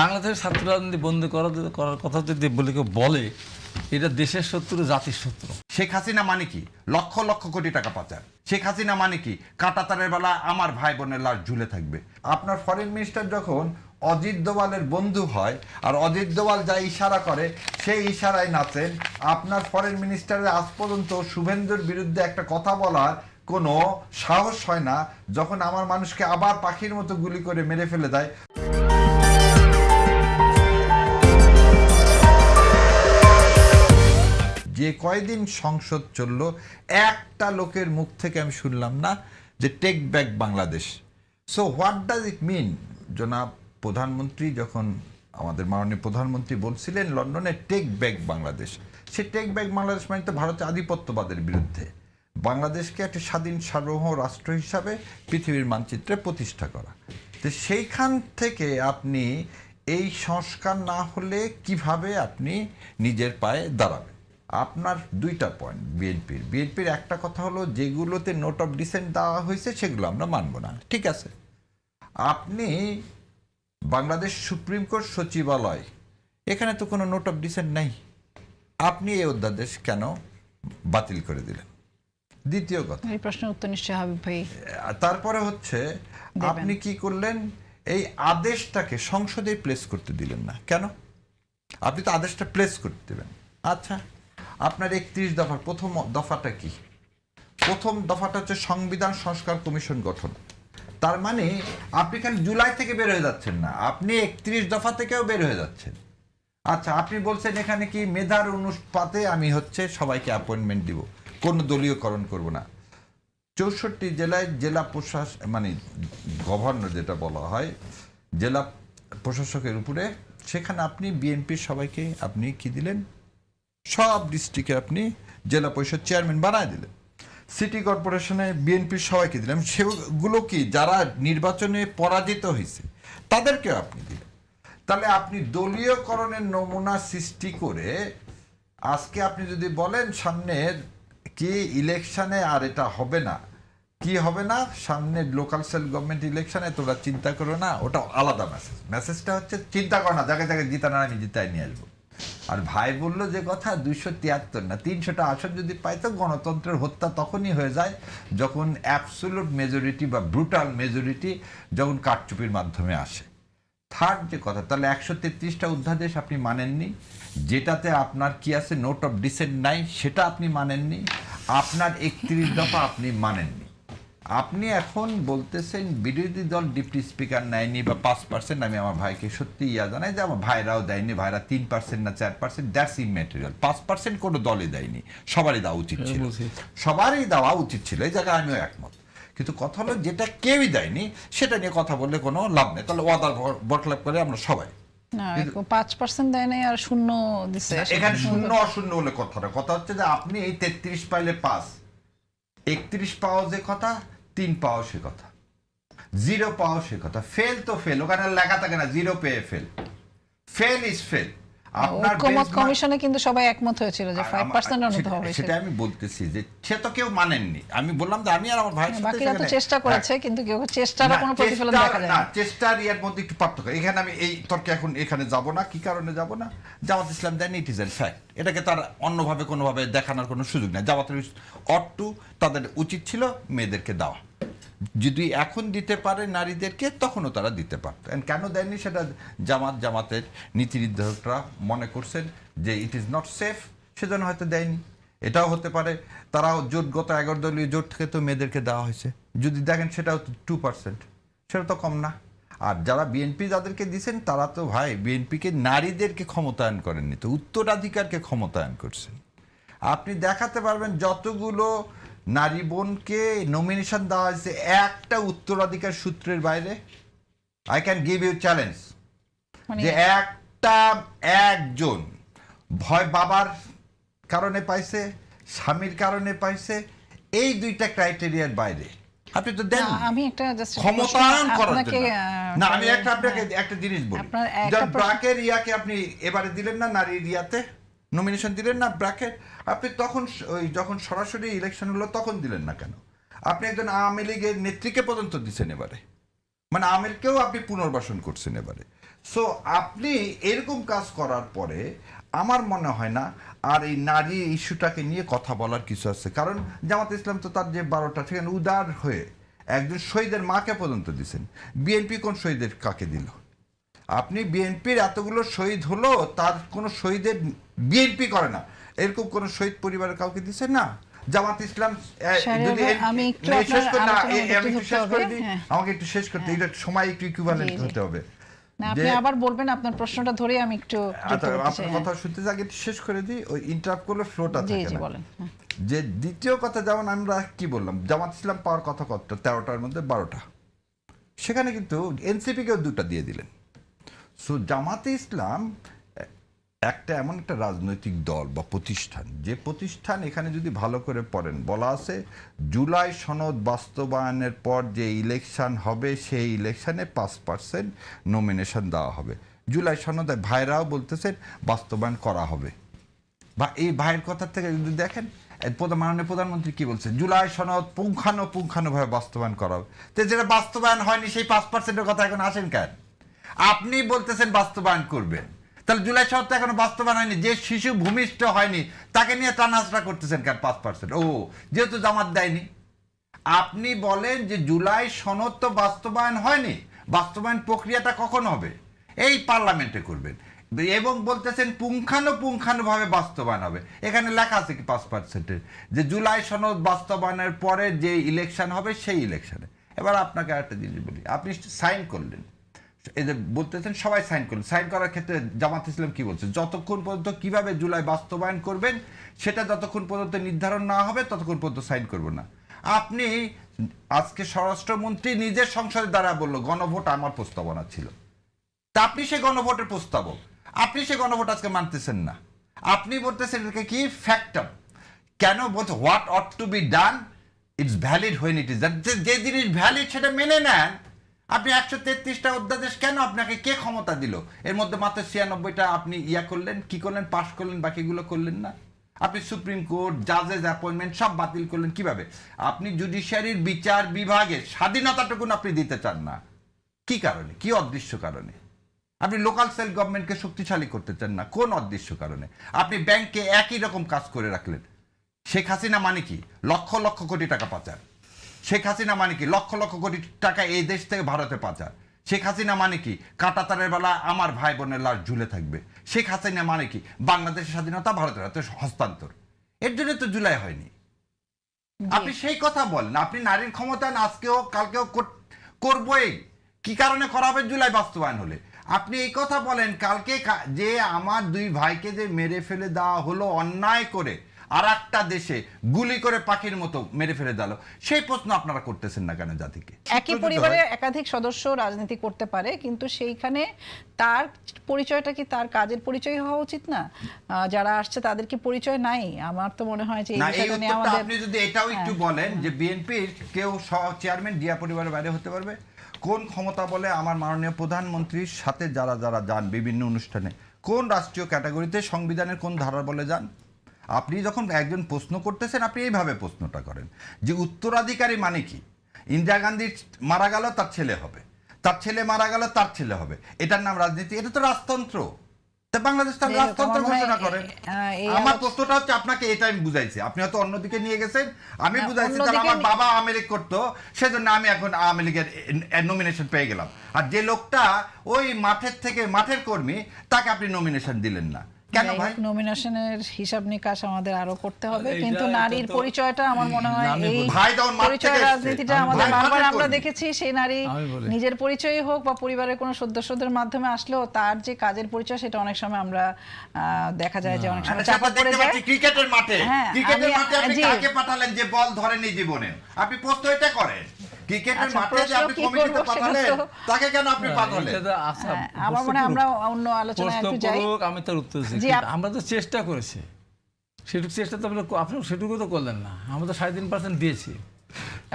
বাংলাদেশের ছাত্র রাজনীতি বন্ধ করার কথা যদি বলে কেউ বলে, এটা দেশের শত্রু, জাতির শত্রু। শেখ হাসিনা মানে কি লক্ষ লক্ষ কোটি টাকা পাচার। শেখ হাসিনা মানে কি কাঁটাতারের বেলা আমার ভাই বোনের লাশ ঝুলে থাকবে। আপনার ফরেন মিনিস্টার যখন অজিত দোভালের বন্ধু হয় আর অজিত দোভাল যা ইশারা করে সেই ইশারায় নাচেন, আপনার ফরেন মিনিস্টারের আজ পর্যন্ত শুভেন্দুর বিরুদ্ধে একটা কথা বলার কোনো সাহস হয় না, যখন আমার মানুষকে আবার পাখির মতো গুলি করে মেরে ফেলে দেয়। যে কয়দিন সংসদ চললো, একটা লোকের মুখ থেকে আমি শুনলাম না যে take back Bangladesh. So what does it mean? জনাব প্রধানমন্ত্রী যখন আমাদের মাননীয় প্রধানমন্ত্রী বলছিলেন লন্ডনে টেক ব্যাক বাংলাদেশ, সে টেক ব্যাক বাংলাদেশ মানে তো ভারতের আধিপত্যবাদের বিরুদ্ধে বাংলাদেশকে একটা স্বাধীন সার্বভৌম রাষ্ট্র হিসাবে পৃথিবীর মানচিত্রে প্রতিষ্ঠা করা। তো সেইখান থেকে আপনি এই সংস্কার না হলে কিভাবে আপনি নিজের পায়ে দাঁড়াবেন? আপনার দুইটা পয়েন্ট বিএনপির একটা কথা হলো যেগুলোতে নোট অফ ডিসেন্ট দেওয়া হয়েছে সেগুলো আমরা মানব না, ঠিক আছে। আপনি বাংলাদেশ সুপ্রিম কোর্ট সচিবালয়, এখানে তো কোনো নোট অফ ডিসেন্ট নাই, আপনি এই অধ্যাদেশ কেন বাতিল করে দিলেন? দ্বিতীয় কথা, এই প্রশ্নের উত্তর নিশ্চয়ই হাবিব ভাই। তারপরে হচ্ছে আপনি কি করলেন, এই আদেশটাকে সংসদে প্লেস করতে দিলেন না কেন? আপনি তো আদেশটা প্লেস করতে দেবেন। আচ্ছা, আপনার 31 দফার প্রথম দফাটা কি? প্রথম দফাটা হচ্ছে সংবিধান সংস্কার কমিশন গঠন। তার মানে আপনি খালি জুলাই থেকে বের হয়ে যাচ্ছেন না, আপনি 31 দফা থেকেও বের হয়ে যাচ্ছেন। আচ্ছা, আপনি বলছেন এখানে কি মেধার অনুপাতে আমি হচ্ছে সবাইকে অ্যাপয়েন্টমেন্ট দিব, কোনো দলীয়করণ করব না। 64 জেলায় জেলা প্রশাসক মানে গভর্নর যেটা বলা হয় জেলা প্রশাসকের উপরে, সেখানে আপনি বিএনপির সবাইকে আপনি কি দিলেন? সব ডিস্ট্রিক্টে আপনি জেলা পরিষদ চেয়ারম্যান বানায় দিলেন। সিটি কর্পোরেশনে বিএনপির সবাইকে দিলেন, সেগুলো কি যারা নির্বাচনে পরাজিত হয়েছে তাদেরকেও আপনি দিলেন। তাহলে আপনি দলীয়করণের নমুনা সৃষ্টি করে আজকে আপনি যদি বলেন সামনের কি ইলেকশনে আর এটা হবে না, কি হবে না, সামনে লোকাল সেল গভর্নমেন্ট ইলেকশনে তোমরা চিন্তা করো না, ওটা আলাদা মেসেজটা হচ্ছে চিন্তা করো না, জায়গায় জায়গায় জিতা না আমি জিতাই নিয়ে আসবো। আর ভাই বললো যে কথা 273 না 300টা আসন যদি পাই, তো গণতন্ত্রের হত্যা তখনই হয়ে যায় যখন অ্যাবসোলুট মেজরিটি বা ব্রুটাল মেজরিটি যখন কারচুপির মাধ্যমে আসে। থার্ড যে কথা, তাহলে 133টা অধ্যাদেশ আপনি মানেননি, যেটাতে আপনার কি আছে নোট অফ ডিসেন্ট নাই সেটা আপনি মানেননি, আপনার 31 দফা আপনি মানেননি। আপনি এখন বলতেছেন বিরোধী দল ডিপটি স্পিকার নেয়নি বা 5%, আমি আমার ভাইকে সত্যি জানাই যে আমার ভাইরাও দেয়নি, ভাইরা 3% না 4%, দ্যাটস ইমেটেরিয়াল। 5% কোনো দলে দেয়নি, সবারই দেওয়া উচিত ছিল, সবারই দেওয়া উচিত ছিল, এই জায়গায় আমিও একমত। কিন্তু কথা হলো যেটা কেউই দেয়নি সেটা নিয়ে কথা বললে কোনো লাভ নেই, তাহলে ওয়াদার বটলাপ করে আমরা সবাই। না, 5% দেয় নাই আর শূন্য দিছে। এখানে শূন্য অশূন্য বলে কথা হচ্ছে যে আপনি এই 33 পাইলে 5, 31 পাওয়া যে কথা, 3 পাওয়া সে কথা, 0 পাওয়া সে কথা, ফেল তো ফেল, ওখানে লেখা থাকে না 0 পেয়ে ফেল, ফেল ইজ ফেল। আপনার ঐকমত্য কমিশনে কিন্তু সবাই একমত হয়েছিল যে 5% অনুমতি হবে, সেটা আমি বলতেছি যে সে তো কেউ মানেননি। আমি বললাম যে আমি আর আমার ভাই বাকিরা তো চেষ্টা করেছে, কিন্তু কেউ চেষ্টার কোনো প্রতিফলন দেখা যায় না। চেষ্টার ইয়ার মধ্যে একটু পার্থক্য। এখানে আমি এই তর্কে এখন এখানে যাব না, কি কারণে যাব না, জামাত ইসলাম দেন, ইট ইজ এ ফ্যাক্ট, এটাকে তার অন্যভাবে কোনোভাবে দেখানোর কোনো সুযোগ নেই। জামাতের তাদের উচিত ছিল মেয়েদেরকে দেওয়া, যদি এখন দিতে পারে নারীদেরকে তখনও তারা দিতে পারত। কেন দেয়নি সেটা জামাতের নীতি নির্ধারকরা মনে করছেন যে ইট ইজ নট সেফ, সেজন্য হয়তো দেয়নি। এটাও হতে পারে তারাও জোটগত 11 দলীয় জোট থেকে তো মেয়েদেরকে দেওয়া হয়েছে, যদি দেখেন সেটাও 2%, সেটা তো কম না। আর যারা বিএনপি যাদেরকে দিচ্ছেন তারা তো ভাই বিএনপিকে নারীদেরকে ক্ষমতায়ন করেননি, তো উত্তরাধিকারকে ক্ষমতায়ন করছেন। আপনি দেখাতে পারবেন যতগুলো নারী বোনকে নমিনেশন দেওয়া হয়েছে একটা উত্তরাধিকার সূত্রের বাইরে? I can give you challenge যে একজন ভয় বাবার কারণে পাইছে, স্বামীর কারণে পাইছে, এই দুইটা ক্রাইটেরিয়ার বাইরে আপনি তো দেন। আমি একটা ক্ষমতায়ন করার জন্য না, আমি আপনাকে একটা জিনিস বলি, ব্র্যাকের ইয়াকে আপনি এবারে দিলেন না, নারীর ইয়াতে নমিনেশন দিলেন না ব্র্যাকেট, আপনি তখন ওই যখন সরাসরি ইলেকশন হলো তখন দিলেন না কেন? আপনি একজন আওয়ামী লীগের নেত্রীকে পর্যন্ত দিচ্ছেন এবারে, মানে আওয়ামী লীগকেও আপনি পুনর্বাসন করছেন এবারে। সো আপনি এরকম কাজ করার পরে আমার মনে হয় না আর এই নারী ইস্যুটাকে নিয়ে কথা বলার কিছু আছে, কারণ জামাত ইসলাম তো তার যে 12টা সেখানে উদার হয়ে একজন শহীদের মাকে পর্যন্ত দিছেন। বিএনপি কোন শহীদের কাকে দিল? আপনি বিএনপির এতগুলো শহীদ হলো, তার কোনো শহীদের বিএনপি করে না, এরকম কোন শহীদ পরিবারের কাউকে দিচ্ছেন না। জামাত ইসলাম যদি আমি একটু শেষ করি না, আপনার আমি একটু শেষ করে দিই, হ্যাঁ। আমাকে একটু শেষ করতে এটা সময় একটু ইকুইভ্যালেন্ট হতে হবে। না, আপনি আবার বলবেন আপনার প্রশ্নটা ধরে, আমি একটু যুক্ত করতে চাই। আপনার কথা শুনতে আগে একটু শেষ করে দিই, ওই ইন্টারাপ্ট করলে ফ্লোটা জি থাকে জি না। বলেন। যে দ্বিতীয় কথা, যেমন আমরা কি বললাম, জামাত ইসলাম পাওয়ার কথা কতটা, 13টার মধ্যে 12টা, সেখানে কিন্তু এনসিপি কেও 2টা দিয়ে দিলেন। সো জামাতে ইসলাম একটা এমন একটা রাজনৈতিক দল বা প্রতিষ্ঠান, যে প্রতিষ্ঠান এখানে যদি ভালো করে পড়েন, বলা আছে জুলাই সনদ বাস্তবায়নের পর যে ইলেকশন হবে সেই ইলেকশনে 5% নমিনেশন দেওয়া হবে। জুলাই সনদে ভাইরাও বলতেছেন বাস্তবায়ন করা হবে। বা এই ভাইয়ের কথা থেকে যদি দেখেন, মাননীয় প্রধানমন্ত্রী কি বলছে, জুলাই সনদ পুঙ্খানুপুঙ্খানুভাবে বাস্তবায়ন করা হবে। তো যেটা বাস্তবায়ন হয়নি সেই 5%-এর কথা এখন আসেন কেন? আপনি বলতেছেন বাস্তবায়ন করবেন, তাহলে জুলাই সনদ তো এখনো বাস্তবায়ন হয়নি, যে শিশু ভূমিষ্ঠ হয়নি তাকে নিয়ে টানাহাসড়া করতেছেন কেন 5%? ও যেহেতু জামাত দেয়নি। আপনি বলেন যে জুলাই সনদ তো বাস্তবায়ন হয়নি, বাস্তবায়ন প্রক্রিয়াটা কখন হবে? এই পার্লামেন্টে করবেন, এবং বলতেছেন পুঙ্খানুপুঙ্খানুভাবে বাস্তবায়ন হবে। এখানে লেখা আছে কি 5%-এর, যে জুলাই সনদ বাস্তবায়নের পরে যে ইলেকশন হবে সেই ইলেকশনে। এবার আপনাকে আরেকটা জিনিস বলি, আপনি সাইন করলেন, এই যে বলতেছেন সবাই সাইন করলেন, সাইন করার ক্ষেত্রে জামাত ইসলাম কি বলছে, যতক্ষণ পর্যন্ত কিভাবে জুলাই বাস্তবায়ন করবেন সেটা যতক্ষণ পর্যন্ত নির্ধারণ না হবে ততক্ষণ পর্যন্ত সাইন করব না। আপনি আজকে স্বরাষ্ট্রমন্ত্রী নিজের সংসদের দ্বারা বললো গণভোট আমার প্রস্তাবনা ছিল, তা আপনি সেই গণভোটের প্রস্তাবক, আপনি সেই গণভোট আজকে মানতেছেন না। আপনি বলতেছেন এটাকে কি ফ্যাক্টর, কেন বলতে what ought to be done it's valid when it is done. যে জিনিস ভ্যালিড সেটা মেনে নেন। আপনি 133টা অধ্যাদেশ কেন, আপনাকে কে ক্ষমতা দিল? এর মধ্যে মাত্র 96টা আপনি করলেন, কি করলেন, পাশ করলেন, বাকিগুলো করলেন না। আপনি সুপ্রিম কোর্ট জাজেস অ্যাপয়েন্টমেন্ট সব বাতিল করলেন কিভাবে? আপনি জুডিশিয়ারির বিচার বিভাগের স্বাধীনতাটুকুন আপনি দিতে চান না, কি কারণে, কি অদৃশ্য কারণে? আপনি লোকাল সেলফ গভর্নমেন্টকে শক্তিশালী করতে চান না, কোন অদৃশ্য কারণে? আপনি ব্যাংকে একই রকম কাজ করে রাখলেন। শেখ হাসিনা মানে কি লক্ষ লক্ষ কোটি টাকা পাচার, শেখ হাসিনা মানে কি লক্ষ লক্ষ কোটি টাকা এই দেশ থেকে ভারতে পাচার, শেখ হাসিনা মানে কি কাঁটাতারের বেলা আমার ভাই বোনের লাশ ঝুলে থাকবে, শেখ হাসিনা মানে কি বাংলাদেশের স্বাধীনতা ভারতের হাতে হস্তান্তর। এর জন্য তো জুলাই হয়নি। আপনি সেই কথা বলেন, আপনি নারীর ক্ষমতায়ন আজকেও কালকেও করবই, কি কারণে করা হবে জুলাই বাস্তবায়ন হলে? আপনি এই কথা বলেন, কালকে যে আমার 2 ভাইকে যে মেরে ফেলে দেওয়া হলো অন্যায় করে, আর একটা দেশে গুলি করে পাখির মতো মেরে ফেলে দিল, সেই প্রশ্ন আপনারা করতেছেন না কেন জাতিকে? একই পরিবারে একাধিক সদস্য রাজনীতি করতে পারে, কিন্তু সেইখানে তার পরিচয়টা কি তার কাজের পরিচয় হওয়া উচিত না? যারা আসছে তাদের কি পরিচয় নাই? আমার তো মনে হয় যে এই বিষয়টা নিয়ে আমাদের, আপনি যদি এটাও একটু বলেন যে বিএনপির কেউ চেয়ারম্যান জিয়া পরিবারের বাইরে হতে পারবে, কোন ক্ষমতা বলে আমার মাননীয় প্রধানমন্ত্রীর সাথে যারা যারা যান বিভিন্ন অনুষ্ঠানে, কোন রাষ্ট্রীয় ক্যাটাগরিতে সংবিধানের কোন ধারা বলে যান? আপনি যখন একজন প্রশ্ন করতেছেন, আপনি এইভাবে প্রশ্নটা করেন যে উত্তরাধিকারী মানে কি? ইন্দিরা গান্ধী মারা গেল তার ছেলে হবে, তার ছেলে মারা গেল তার ছেলে হবে, এটার নাম রাজনীতি? এটা তো রাজতন্ত্র। তা বাংলাদেশ তার রাজতন্ত্র ঘোষণা করেন। আমার প্রশ্নটা হচ্ছে আপনাকে, এটা আমি বুঝাইছি, আপনি হয়তো অন্যদিকে নিয়ে গেছেন, আমি বুঝাইছি তাহলে আমার বাবা আওয়ামী লীগ করতো, সেজন্য আমি এখন আওয়ামী লীগের নমিনেশন পেয়ে গেলাম। আর যে লোকটা ওই মাঠের থেকে মাঠের কর্মী, তাকে আপনি নমিনেশন দিলেন না কেন ভাই? নমিনেশনের হিসাব নিকাশ আমাদের আরো করতে হবে, কিন্তু নারীর পরিচয়টা আমার মনে হয় এই পরিচয় রাজনীতিটা আমাদের বারবার আমরা দেখেছি, সেই নারী নিজের পরিচয়ই হোক বা পরিবারের কোনো সদস্যদের মাধ্যমে আসলেও তার যে কাজের পরিচয় সেটা অনেক সময় আমরা দেখা যায় যে অনেক সময় চাপা পড়ে যায়। ক্রিকেটের মাঠে আপনি কাকে পাঠালেন যে বল ধরেনি জীবনে? আপনি প্রশ্ন এটা করেন, ক্রিকেটের মাঠে যে আপনি কমিটিতে পাঠালেন তাকে কেন আপনি পাঠালেন? আমার মনে হয় আমরা অন্য আলোচনায় একটু যাই। আমি তার উত্তর দিচ্ছি, আমরা তো চেষ্টা করেছি, সেটুকু চেষ্টা তো আপনি সেটুকু তো করলেন না। আমরা তো 3.5% দিয়েছি।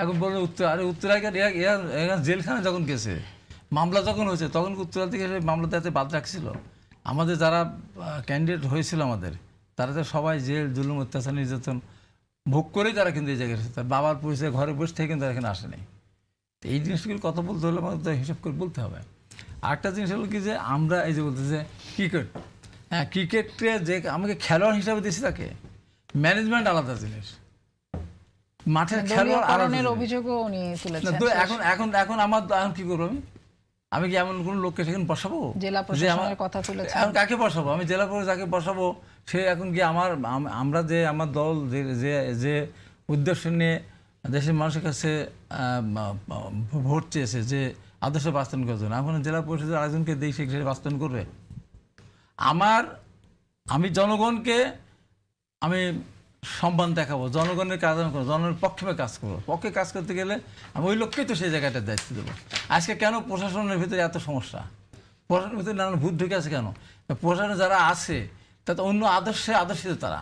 এখন বললেন উত্তরাধিকার জেলখানে যখন গেছে, মামলা যখন হয়েছে, তখন উত্তরাধিকার মামলা তাতে বাদ রাখছিল। আমাদের যারা ক্যান্ডিডেট হয়েছিল আমাদের, তারা তো সবাই জেল জুলুম অত্যাচার নির্যাতন ভোগ করেই তারা কিন্তু এই জায়গায় এসেছে। তার বাবার পরিচয় ঘরে বসে থেকে কিন্তু তারা এখানে আসেনি। এই জিনিসগুলো কথা বলতে হলে আমাদের হিসাব করে বলতে হবে। আরেকটা জিনিস হলো কি যে আমরা এই যে বলতেছে ক্রিকেট, হ্যাঁ ক্রিকেটে যে আমাকে খেলোয়াড় হিসাবে দিয়েছি তাকে, ম্যানেজমেন্ট আলাদা জিনিস, মাঠের খেলোয়াড় আলাদা জিনিস। অভিযোগও উনি তুলেছেন। এখন এখন এখন আমার এখন কি করবো আমি কি এমন কোনো লোককে সেখানে বসাবো জেলা প্রশাসনের কথা তুলেছেন, এখন কাকে বসাবো? আমি জেলা পরিষদ যাকে বসাবো সে এখন কি আমরা যে আমার দল যে যে উদ্দেশ্য নিয়ে দেশের মানুষের কাছে ভোট চেয়েছে যে আদর্শ বাস্তবায়ন করার জন্য, এখন জেলা পরিষদের আরেকজনকে দিই সে বাস্তবায়ন করবে? আমি জনগণকে আমি সম্মান দেখাবো, জনগণের কাজ আমি করবো, জনগণের পক্ষে কাজ করবো। পক্ষে কাজ করতে গেলে আমি ওই লোককেই তো সেই জায়গাটা দায়িত্ব দেবো। আজকে কেন প্রশাসনের ভিতরে এত সমস্যা? প্রশাসনের ভিতরে নানান ভূত ঢুকে আছে কেন? প্রশাসনে যারা আছে তাতে অন্য আদর্শিত তারা,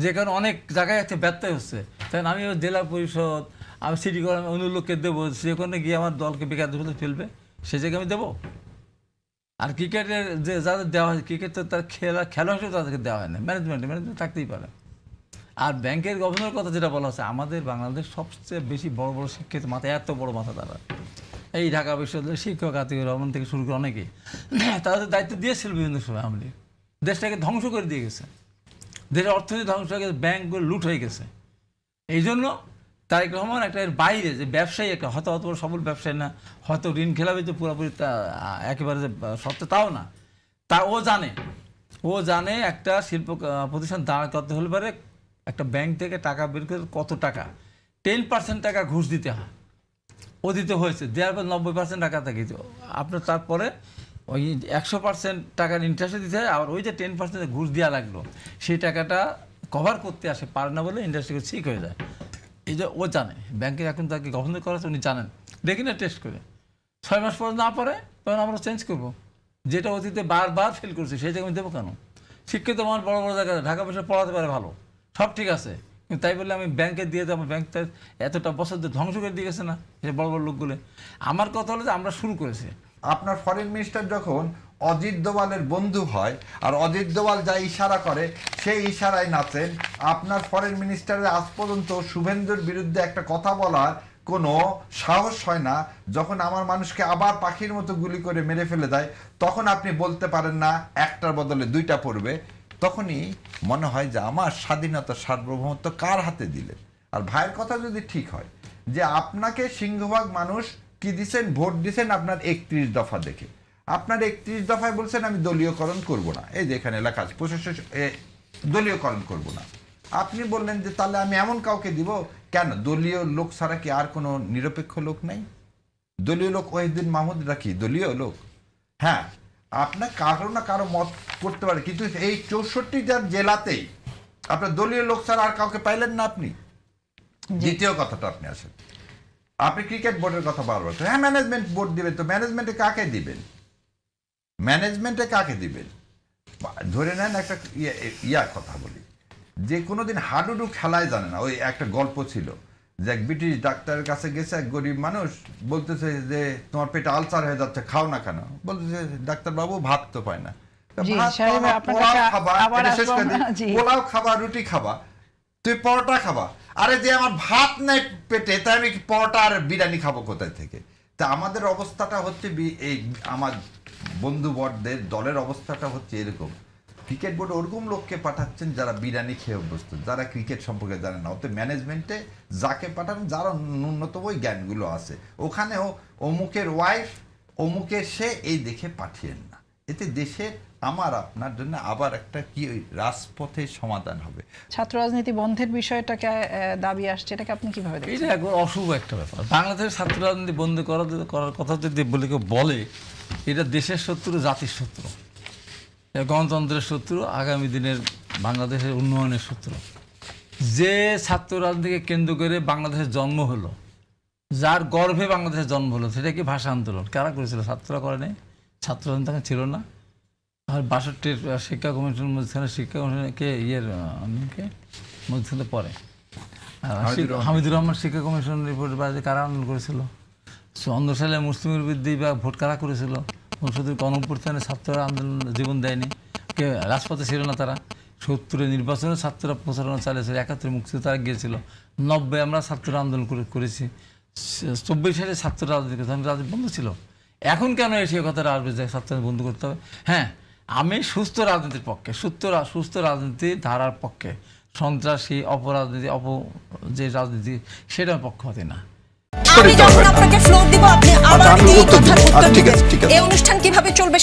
যে কারণে অনেক জায়গায় একটা ব্যত্যয় হচ্ছে। তাই আমি জেলা পরিষদ, আমি সিটি কর্পোরেশন অন্য লোককে দেবো, সেখানে গিয়ে আমার দলকে বেকার ফেলবে, সে জায়গায় আমি দেবো? আর ক্রিকেটের যে যাদের দেওয়া হয়, ক্রিকেট তো তার খেলা হিসেবে তাদেরকে দেওয়া হয় না, ম্যানেজমেন্ট থাকতেই পারে। আর ব্যাংকের গভর্নর কথা যেটা বলা হচ্ছে, আমাদের বাংলাদেশ সবচেয়ে বেশি বড় বড় শিক্ষিত মাথা, এত বড় মাথা তারা, এই ঢাকা বিশ্ববিদ্যালয়ের শিক্ষক আতিকুর রহমান থেকে শুরু করে অনেকেই তাদের দায়িত্ব দিয়েছিল বিভিন্ন সময়। আমলি দেশটাকে ধ্বংস করে দিয়ে গেছে, দেশের অর্থনীতি ধ্বংস হয়ে গেছে, ব্যাংকগুলো লুট হয়ে গেছে। এই জন্য তারেক রহমান একটা এর বাইরে যে ব্যবসায়ী, একটা হয়তো অত বড় সফল ব্যবসায়ী না, হয়তো ঋণ খেলাবে যে পুরোপুরি একেবারে যে সত্য তাও না, তা ও জানে একটা শিল্প প্রতিষ্ঠান দাঁড় করতে হলে পারে একটা ব্যাংক থেকে টাকা বের করে কত টাকা, 10% টাকা ঘুষ দিতে হয়, ও দিতে হয়েছে, দেওয়ার পর 90% টাকা থাকে আপনার, তারপরে ওই 100% টাকার ইন্টারেস্ট দিতে হয়, আর ওই যে 10% ঘুষ দেওয়া লাগলো সেই টাকাটা কভার করতে আসে পারে না বলে ইন্ডাস্ট্রি ঠিক হয়ে যায়। এই যে ও জানে, ব্যাংকের এখন তাকে গভর্নর করা আছে, উনি জানেন, দেখি না টেস্ট করে 6 মাস পর না পারে তখন আমরা চেঞ্জ করবো। যেটা অতীতে বারবার ফেল করছে সেই জায়গায় আমি দেবো কেন? শিক্ষিত মানুষ বড় বড় জায়গায় ঢাকা বসে পড়াতে পারে ভালো, সব ঠিক আছে, কিন্তু তাই বললে আমি ব্যাংকে দিয়ে দেবো? ব্যাংক এতটা বছর ধ্বংস করে দিয়ে গেছে না সে বড় বড় লোকগুলো। আমার কথা হলো যে আমরা শুরু করেছি। আপনার ফরেন মিনিস্টার যখন অজিত দোভালের বন্ধু হয় আর অজিত দোভাল যা ইশারা করে সেই ইশারায় নাচেন, আপনার ফরেন মিনিস্টারের আজ পর্যন্ত শুভেন্দুর বিরুদ্ধে একটা কথা বলার কোনো সাহস হয় না। যখন আমার মানুষকে আবার পাখির মতো গুলি করে মেরে ফেলে দেয় তখন আপনি বলতে পারেন না একটার বদলে দুইটা পড়বে। তখনই মনে হয় যে আমার স্বাধীনতা সার্বভৌমত্ব কার হাতে দিলেন? আর ভাইয়ের কথা যদি ঠিক হয় যে আপনাকে সিংহভাগ মানুষ কি দিচ্ছেন, ভোট দিচ্ছেন আপনার 31 দফা দেখে, আপনার 31 দফায় বলছেন আমি দলীয়করণ করব না, এই যে এখানে লেখা আছে দলীয়করণ করব না। আপনি বললেন যে তাহলে আমি এমন কাউকে দিব কেন? দলীয় লোক ছাড়া কি আর কোনো নিরপেক্ষ লোক নাই? দলীয় লোক ওহিদুদ্দিন মাহমুদরা কি দলীয় লোক? হ্যাঁ, আপনার কারো না কারো মত করতে পারে, কিন্তু এই 64টা জেলাতেই আপনার দলীয় লোক ছাড়া আর কাউকে পাইলেন না আপনি। দ্বিতীয় কথাটা আপনি আসেন, আপনি ক্রিকেট বোর্ডের কথা বারবার, হ্যাঁ ম্যানেজমেন্ট বোর্ড দিবেন, তো ম্যানেজমেন্টে কাকে দিবেন? ধরে নেন একটা ইয়ার কথা বলি, যে কোনোদিন হাডুডু খেলায় জানে না। ওই একটা গল্প ছিল যে এক ব্রিটিশ ডাক্তারের কাছে গেছে এক গরিব মানুষ, বলতেছে যে তোমার পেটে আলসার হয়ে যাচ্ছে, খাও না কেন? বলতেছে ডাক্তার বাবু ভাত তো পায় না, পোলাও খাবা, রুটি খাবা, তুই পরোটা খাবা। আরে যে আমার ভাত নাই পেটে, তাই আমি পরোটা আর বিরিয়ানি খাবো কোথায় থেকে? তা আমাদের অবস্থাটা হচ্ছে, এই আমার বন্ধুবর্গদের দলের অবস্থাটা হচ্ছে এরকম। ক্রিকেট বোর্ডে ওরকম লোককে পাঠাচ্ছেন যারা বিরিয়ানি খেয়ে অভ্যস্ত, যারা ক্রিকেট সম্পর্কে জানে না। অত ম্যানেজমেন্টে যাকে পাঠান যারা ন্যূনতম ওই জ্ঞানগুলো আছে, ওখানেও অমুকের ওয়াইফ অমুকের সে এই দেখে পাঠিয়েন না। এতে দেশের আমার আপনার জন্য আবার একটা কি ওই রাজপথের সমাধান হবে। ছাত্র রাজনীতি বন্ধের বিষয়টাকে দাবি আসছে, এটাকে আপনি কিভাবে দেখেন? এটা একবার অশুভ একটা ব্যাপার। বাংলাদেশের ছাত্র রাজনীতি বন্ধ করার কথা যদি বলে কেউ বলে, এটা দেশের শত্রু, জাতির শত্রু, গণতন্ত্রের শত্রু, আগামী দিনের বাংলাদেশের উন্নয়নের শত্রু। যে ছাত্র রাজনীতিকে কেন্দ্র করে বাংলাদেশের জন্ম হলো, যার গর্ভে বাংলাদেশের জন্ম হলো, সেটা কি ভাষা আন্দোলন কারা করেছিল? ছাত্ররা করে নাই? ছাত্র রাজনীতি তখন ছিল না। আর 62-র শিক্ষা কমিশনের মধ্যখানে শিক্ষা কমিশনকে মধ্যখানে পরে হামিদুর রহমান শিক্ষা কমিশন রিপোর্টের বাজে কারা আন্দোলন করেছিল? 54 সালে মুসলিমের বিরুদ্ধে বা ভোট কারা করেছিল? শুধু গণঅভ্যুত্থানে ছাত্ররা আন্দোলন জীবন দেয়নি, কে রাজপথে ছিল না তারা? 70-এর নির্বাচনে ছাত্ররা প্রচারণা চালিয়েছিল, 71-এ মুক্তিতে তারা গিয়েছিল, 90-এ আমরা ছাত্র আন্দোলন করেছি, 24 সালে ছাত্র রাজনীতি রাজনীতি বন্ধ ছিল। এখন কেন এসে কথাটা আসবে যে ছাত্র বন্ধ করতে হবে? হ্যাঁ, আমি সুস্থ রাজনীতির পক্ষে, সুস্থ রাজনীতির ধারার পক্ষে, সন্ত্রাসী অপরাজনীতি যে রাজনীতি সেটার পক্ষপাতী না। আমি যখন আপনাকে ফ্লোর দিব আপনি আবার এই কথার উত্তর দিবেন। এই অনুষ্ঠান কিভাবে চলবে